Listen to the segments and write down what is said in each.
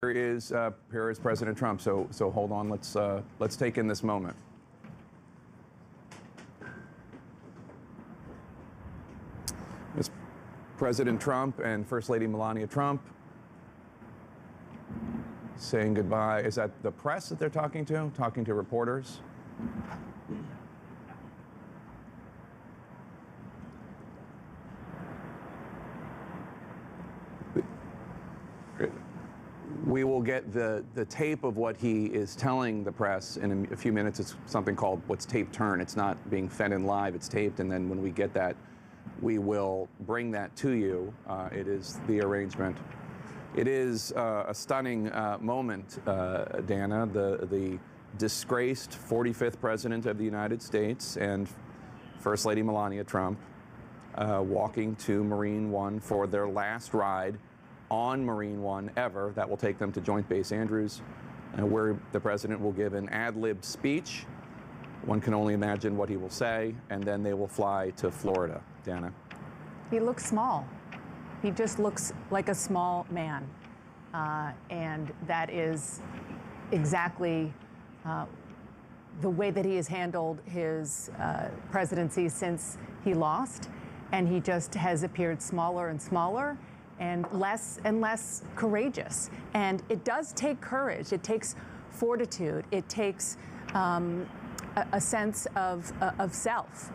Here is President Trump. So hold on. Let's take in this moment. It's President Trump and First Lady Melania Trump saying goodbye. Is that the press that they're talking to? Talking to reporters? We will get the tape of what he is telling the press in a few minutes. It's something called what's tape turn. It's not being fed in live, it's taped, and then when we get that, we will bring that to you. It is the arrangement. It is a stunning moment, Dana, the disgraced 45th President of the United States and First Lady Melania Trump walking to Marine One for their last ride on Marine One ever. That will take them to Joint Base Andrews, where the president will give an ad-libbed speech. One can only imagine what he will say, and then they will fly to Florida. Dana. He looks small. He just looks like a small man. And that is exactly the way that he has handled his presidency since he lost. And he just has appeared smaller and smaller, and less courageous. And it does take courage. It takes fortitude. It takes a sense of self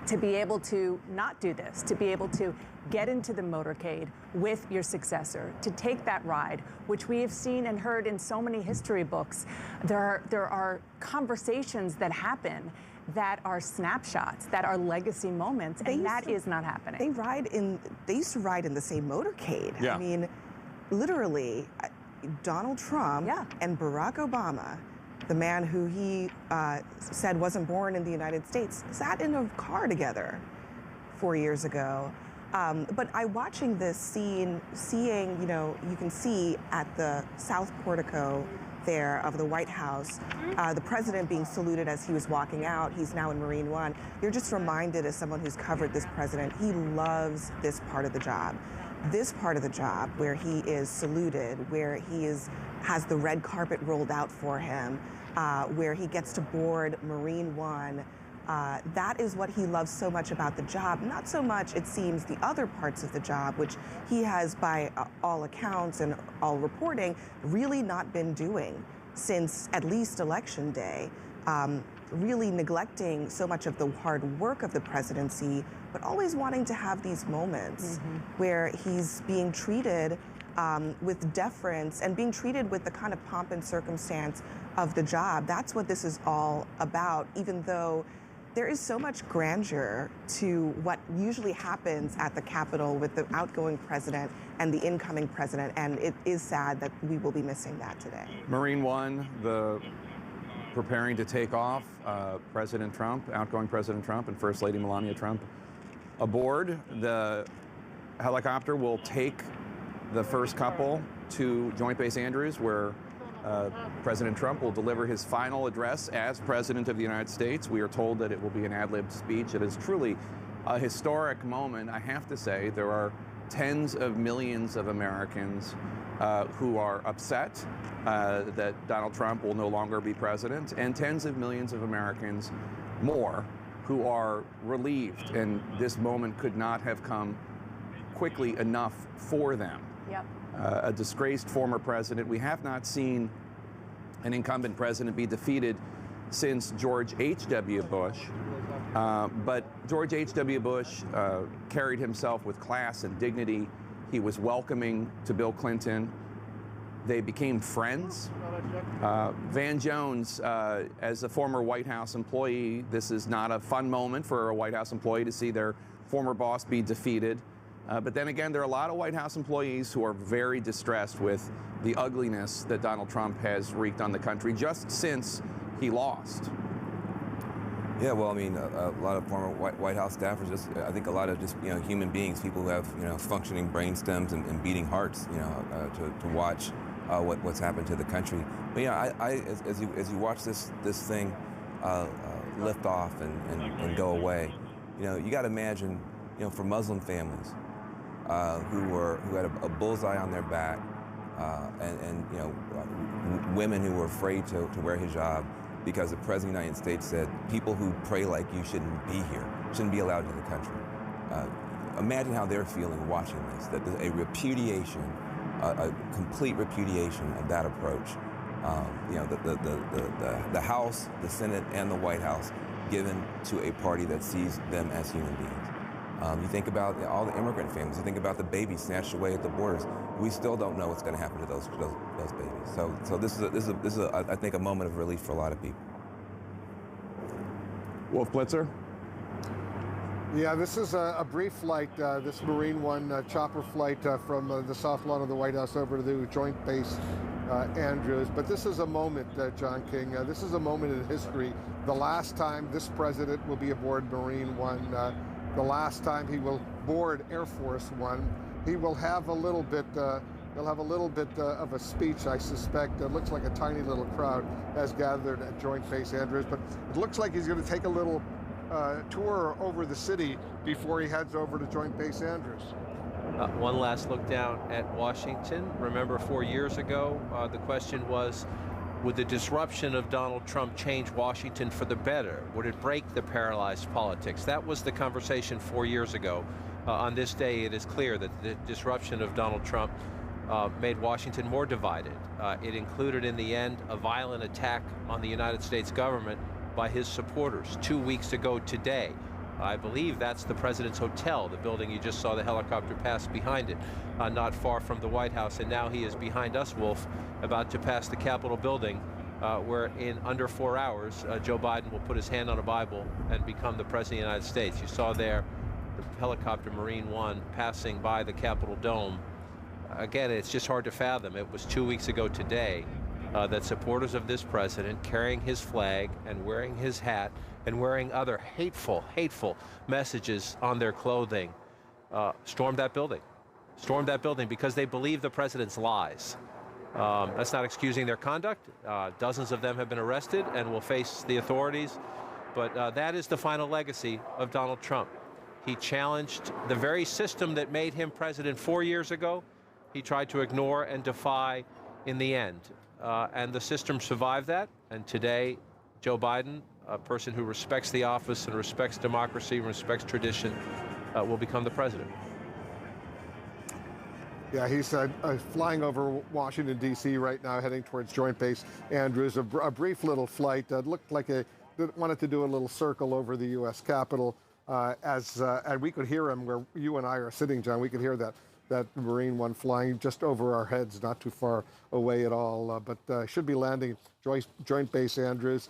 to be able to not do this, to be able to get into the motorcade with your successor, to take that ride, which we have seen and heard in so many history books. There are conversations that happen that are snapshots, that are legacy moments, and that is not happening. They used to ride in the same motorcade. Yeah. I mean, literally, Donald Trump and Barack Obama, the man who he said wasn't born in the United States, sat in a car together 4 years ago. But watching this scene, seeing, you can see at the South Portico there of the White House, the president being saluted as he was walking out. He's now in Marine One. You're just reminded, as someone who's covered this president, he loves this part of the job. This part of the job where he is saluted, where he has the red carpet rolled out for him, where he gets to board Marine One. That is what he loves so much about the job. Not so much, it seems, the other parts of the job, which he has, by all accounts and all reporting, really not been doing since at least Election Day, really neglecting so much of the hard work of the presidency, but always wanting to have these moments where he's being treated with deference and being treated with the kind of pomp and circumstance of the job. That's what this is all about, even though there is so much grandeur to what usually happens at the Capitol with the outgoing president and the incoming president, and it is sad that we will be missing that today. Marine One, preparing to take off, President Trump, outgoing President Trump and First Lady Melania Trump aboard. The helicopter will take the first couple to Joint Base Andrews, where President Trump will deliver his final address as President of the United States. We are told that it will be an ad-libbed speech. It is truly a historic moment. I have to say, there are tens of millions of Americans who are upset that Donald Trump will no longer be president, and tens of millions of Americans more who are relieved, and this moment could not have come quickly enough for them. Yep. A disgraced former president. We have not seen an incumbent president be defeated since George H.W. Bush. But George H.W. Bush carried himself with class and dignity. He was welcoming to Bill Clinton. They became friends. Van Jones, as a former White House employee, this is not a fun moment for a White House employee to see their former boss be defeated. But then again, there are a lot of White House employees who are very distressed with the ugliness that Donald Trump has wreaked on the country just since he lost. Yeah, well, I mean, a lot of former White House staffers, I think a lot of human beings, people who have functioning brain stems and beating hearts, to watch what's happened to the country. But as you watch this thing lift off and go away, you got to imagine, for Muslim families who had a bullseye on their back, and you know, women who were afraid to wear hijab because the President of the United States said people who pray like you shouldn't be here, shouldn't be allowed into the country. Imagine how they're feeling watching this, that there's a repudiation, a complete repudiation of that approach. You know, the House, the Senate, and the White House given to a party that sees them as human beings. You think about all the immigrant families. You think about the babies snatched away at the borders. We still don't know what's going to happen to those babies. So this is I think a moment of relief for a lot of people. Wolf Blitzer. Yeah, this is a brief flight, this Marine One chopper flight from the South Lawn of the White House over to the Joint Base Andrews. But this is a moment, John King, this is a moment in history. The last time this president will be aboard Marine One, the last time he will board Air Force One. He will have a little bit, he'll have a little bit of a speech, I suspect. It looks like a tiny little crowd has gathered at Joint Base Andrews, but it looks like he's going to take a little tour over the city before he heads over to Joint Base Andrews. One last look down at Washington. Remember 4 years ago, the question was, would the disruption of Donald Trump change Washington for the better? Would it break the paralyzed politics? That was the conversation 4 years ago. On this day, it is clear that the disruption of Donald Trump made Washington more divided. It included, in the end, a violent attack on the United States government by his supporters 2 weeks ago today. I believe that's the President's Hotel, the building you just saw the helicopter pass behind it, not far from the White House. And now he is behind us, Wolf, about to pass the Capitol building, where in under 4 hours, Joe Biden will put his hand on a Bible and become the President of the United States. You saw there the helicopter Marine One passing by the Capitol dome. Again, it's just hard to fathom. It was 2 weeks ago today that supporters of this president, carrying his flag and wearing his hat and wearing other hateful messages on their clothing, stormed that building because they believe the president's lies. That's not excusing their conduct. Dozens of them have been arrested and will face the authorities. But that is the final legacy of Donald Trump. He challenged the very system that made him president 4 years ago. He tried to ignore and defy in the end. And the system survived that. And today, Joe Biden, a person who respects the office and respects democracy and respects tradition, will become the president. Yeah, he's flying over Washington, D.C. right now, heading towards Joint Base Andrews. A brief little flight that looked like wanted to do a little circle over the U.S. Capitol. And we could hear him where you and I are sitting, John. We could hear that Marine One flying just over our heads, not too far away at all, but should be landing Joint Base Andrews.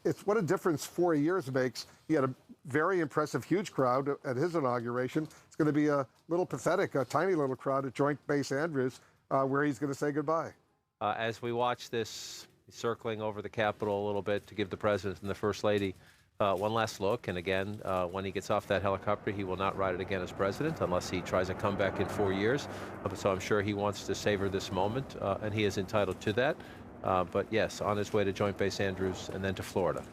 It's what a difference 4 years makes. He had a very impressive, huge crowd at his inauguration. It's going to be a little pathetic, a tiny little crowd at Joint Base Andrews, where he's going to say goodbye. As we watch this circling over the Capitol a little bit to give the President and the First Lady one last look, and again, when he gets off that helicopter, he will not ride it again as president unless he tries a comeback in 4 years. So I'm sure he wants to savor this moment, and he is entitled to that. But yes, on his way to Joint Base Andrews and then to Florida.